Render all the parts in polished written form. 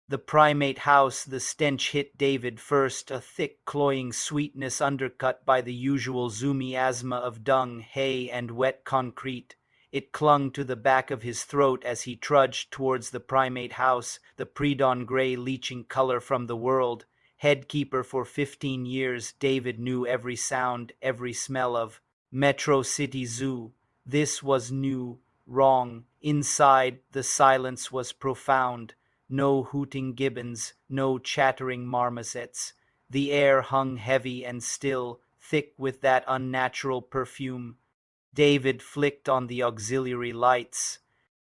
The primate house, the stench hit David first, a thick, cloying sweetness undercut by the usual zoomy asthma of dung, hay, and wet concrete. It clung to the back of his throat as he trudged towards the primate house, the pre-dawn gray leaching color from the world. Headkeeper for 15 years, David knew every sound, every smell of Metro City Zoo. This was new, wrong. Inside, the silence was profound. No hooting gibbons, no chattering marmosets. The air hung heavy and still, thick with that unnatural perfume. David flicked on the auxiliary lights.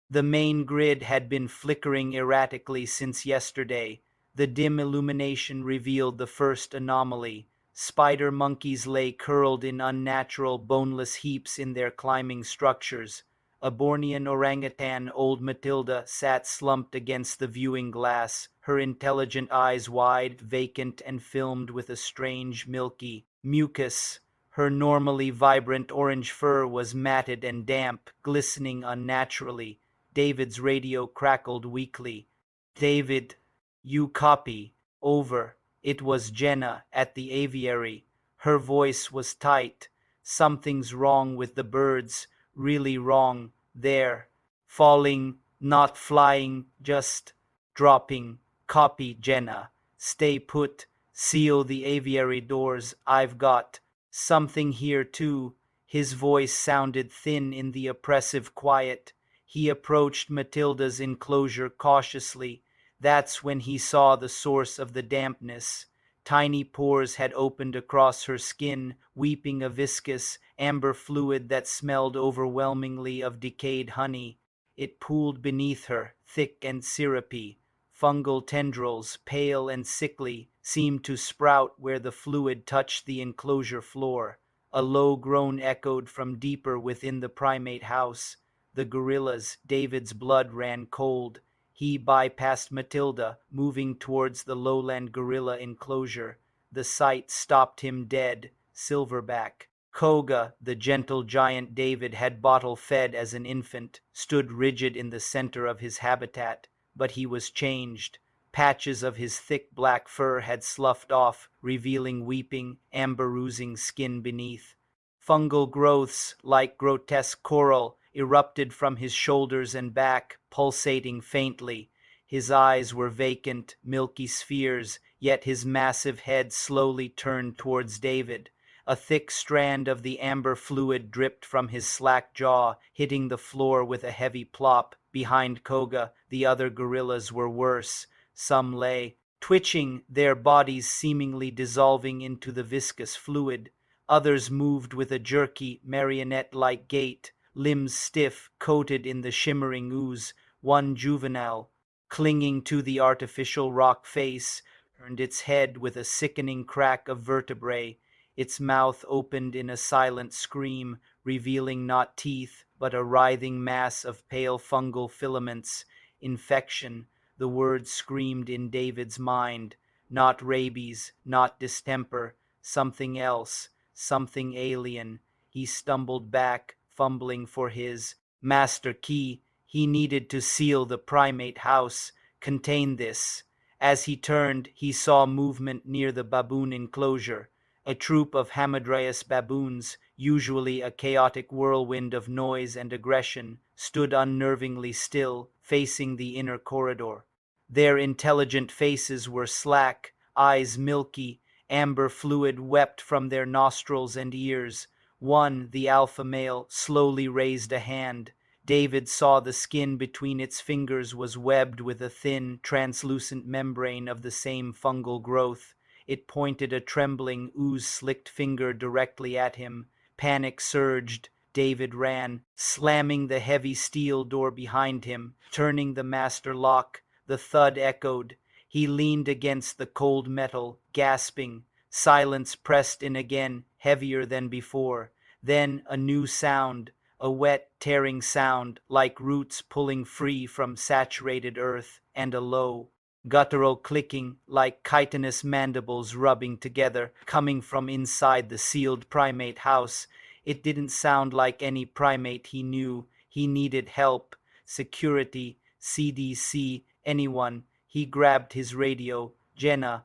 The main grid had been flickering erratically since yesterday. The dim illumination revealed the first anomaly. Spider monkeys lay curled in unnatural, boneless heaps in their climbing structures. A Bornean orangutan, old Matilda, sat slumped against the viewing glass, her intelligent eyes wide, vacant, and filmed with a strange, milky mucus. Her normally vibrant orange fur was matted and damp, glistening unnaturally. David's radio crackled weakly. David, you copy. Over. It was Jenna at the aviary. Her voice was tight. Something's wrong with the birds. Really wrong. There. Falling, not flying, just dropping. Copy, Jenna. Stay put. Seal the aviary doors. I've got something here too. His voice sounded thin in the oppressive quiet. He approached Matilda's enclosure cautiously. That's when he saw the source of the dampness. Tiny pores had opened across her skin, weeping a viscous, amber fluid that smelled overwhelmingly of decayed honey. It pooled beneath her, thick and syrupy. Fungal tendrils, pale and sickly, seemed to sprout where the fluid touched the enclosure floor. A low groan echoed from deeper within the primate house. The gorillas, David's blood ran cold. He bypassed Matilda, moving towards the lowland gorilla enclosure. The sight stopped him dead. Silverback. Koga, the gentle giant David had bottle-fed as an infant, stood rigid in the center of his habitat. But he was changed. Patches of his thick black fur had sloughed off, revealing weeping, amber-oozing skin beneath. Fungal growths, like grotesque coral, erupted from his shoulders and back, pulsating faintly. His eyes were vacant, milky spheres, yet his massive head slowly turned towards David. A thick strand of the amber fluid dripped from his slack jaw, hitting the floor with a heavy plop. Behind Koga, the other gorillas were worse. Some lay, twitching, their bodies seemingly dissolving into the viscous fluid. Others moved with a jerky, marionette-like gait, limbs stiff, coated in the shimmering ooze. One juvenile, clinging to the artificial rock face, turned its head with a sickening crack of vertebrae. Its mouth opened in a silent scream, revealing not teeth, but a writhing mass of pale fungal filaments. Infection, the word screamed in David's mind. Not rabies, not distemper, something else, something alien. He stumbled back, fumbling for his master key. He needed to seal the primate house, contain this. As he turned, he saw movement near the baboon enclosure. A troop of Hamadryas baboons, usually a chaotic whirlwind of noise and aggression, stood unnervingly still, facing the inner corridor. Their intelligent faces were slack, eyes milky, amber fluid wept from their nostrils and ears. One, the alpha male, slowly raised a hand. David saw the skin between its fingers was webbed with a thin, translucent membrane of the same fungal growth. It pointed a trembling, ooze-slicked finger directly at him. Panic surged. David ran, slamming the heavy steel door behind him, turning the master lock. The thud echoed. He leaned against the cold metal, gasping. Silence pressed in again, heavier than before. Then a new sound, a wet, tearing sound, like roots pulling free from saturated earth, and a low, guttural clicking, like chitinous mandibles rubbing together, coming from inside the sealed primate house. It didn't sound like any primate he knew. He needed help, security, CDC, anyone. He grabbed his radio. Jenna,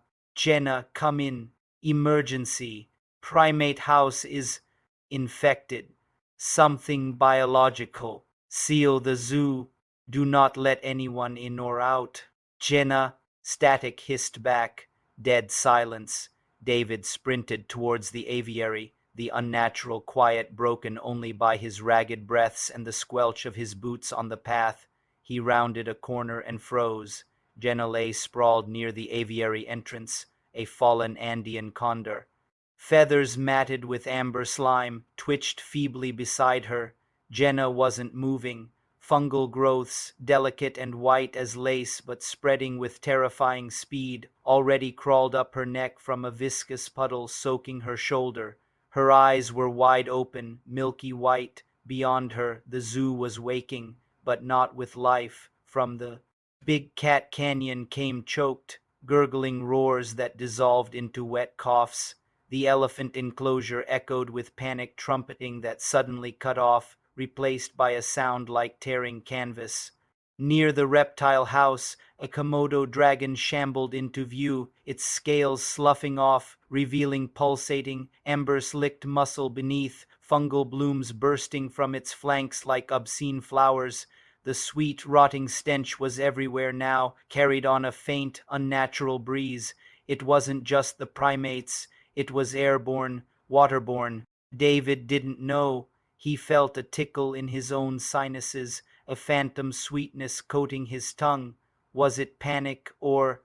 come in. Emergency. Primate house is infected. Something biological. Seal the zoo. Do not let anyone in or out. Jenna, static hissed back. Dead silence. David sprinted towards the aviary, the unnatural quiet broken only by his ragged breaths and the squelch of his boots on the path. He rounded a corner and froze. Jenna lay sprawled near the aviary entrance, a fallen Andean condor. Feathers matted with amber slime twitched feebly beside her. Jenna wasn't moving. Fungal growths, delicate and white as lace but spreading with terrifying speed, already crawled up her neck from a viscous puddle soaking her shoulder. Her eyes were wide open, milky white. Beyond her, the zoo was waking, but not with life. From the Big Cat Canyon came choked, gurgling roars that dissolved into wet coughs. The elephant enclosure echoed with panic trumpeting that suddenly cut off, replaced by a sound like tearing canvas. Near the reptile house, a Komodo dragon shambled into view, its scales sloughing off, revealing pulsating, amber-slicked muscle beneath, fungal blooms bursting from its flanks like obscene flowers. The sweet, rotting stench was everywhere now, carried on a faint, unnatural breeze. It wasn't just the primates, it was airborne, waterborne. David didn't know. He felt a tickle in his own sinuses, a phantom sweetness coating his tongue. Was it panic or...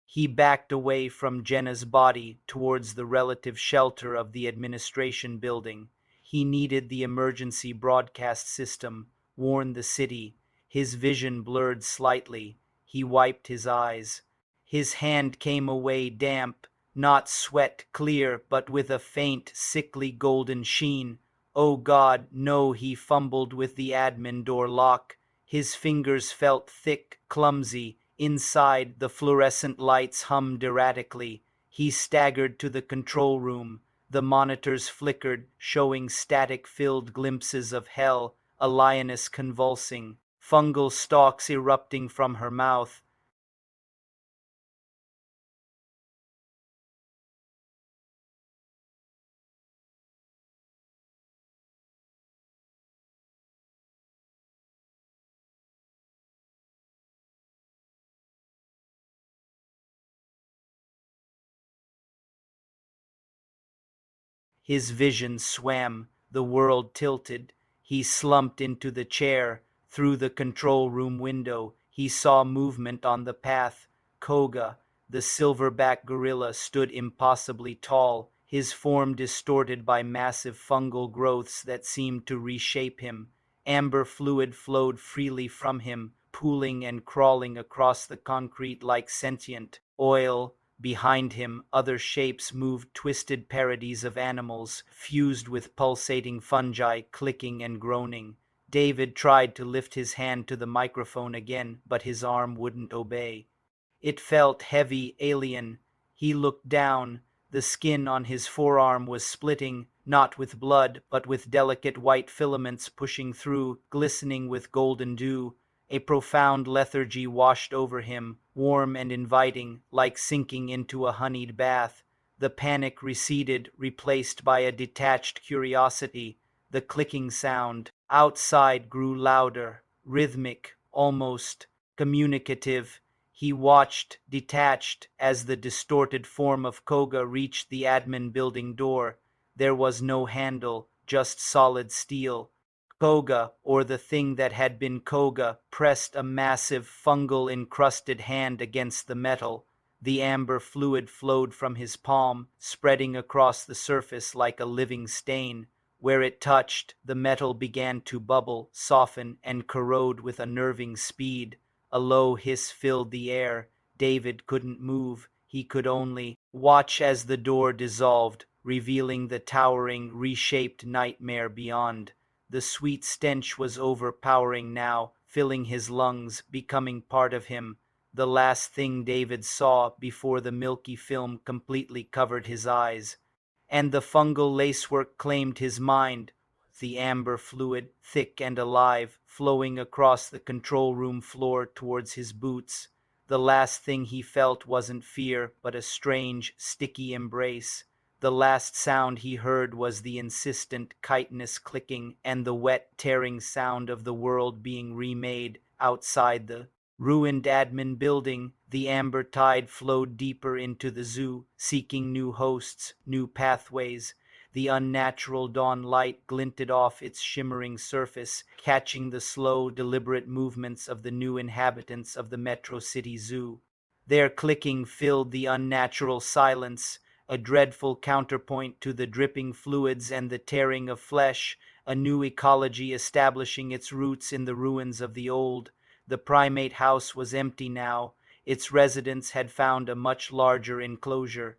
He backed away from Jenna's body towards the relative shelter of the administration building. He needed the emergency broadcast system, warn the city. His vision blurred slightly. He wiped his eyes. His hand came away damp, not sweat clear, but with a faint, sickly golden sheen. Oh God, no, he fumbled with the admin door lock. His fingers felt thick, clumsy. Inside, the fluorescent lights hummed erratically. He staggered to the control room. The monitors flickered, showing static-filled glimpses of hell, a lioness convulsing, fungal stalks erupting from her mouth. His vision swam, the world tilted. He slumped into the chair. Through the control room window, he saw movement on the path. Koga, the silverback gorilla, stood impossibly tall, his form distorted by massive fungal growths that seemed to reshape him. Amber fluid flowed freely from him, pooling and crawling across the concrete like sentient oil. Behind him, other shapes moved, twisted parodies of animals, fused with pulsating fungi, clicking and groaning. David tried to lift his hand to the microphone again, but his arm wouldn't obey. It felt heavy, alien. He looked down. The skin on his forearm was splitting, not with blood, but with delicate white filaments pushing through, glistening with golden dew. A profound lethargy washed over him, warm and inviting, like sinking into a honeyed bath. The panic receded, replaced by a detached curiosity. The clicking sound outside grew louder, rhythmic, almost communicative. He watched, detached, as the distorted form of Koga reached the admin building door. There was no handle, just solid steel. Koga, or the thing that had been Koga, pressed a massive fungal-encrusted hand against the metal. The amber fluid flowed from his palm, spreading across the surface like a living stain. Where it touched, the metal began to bubble, soften, and corrode with unnerving speed. A low hiss filled the air. David couldn't move. He could only watch as the door dissolved, revealing the towering, reshaped nightmare beyond. The sweet stench was overpowering now, filling his lungs, becoming part of him. The last thing David saw before the milky film completely covered his eyes. And the fungal lacework claimed his mind, the amber fluid, thick and alive, flowing across the control room floor towards his boots. The last thing he felt wasn't fear, but a strange, sticky embrace. The last sound he heard was the insistent chitinous clicking and the wet, tearing sound of the world being remade outside the ruined admin building. The amber tide flowed deeper into the zoo, seeking new hosts, new pathways. The unnatural dawn light glinted off its shimmering surface, catching the slow, deliberate movements of the new inhabitants of the Metro City Zoo. Their clicking filled the unnatural silence, a dreadful counterpoint to the dripping fluids and the tearing of flesh, a new ecology establishing its roots in the ruins of the old. The primate house was empty now. Its residents had found a much larger enclosure,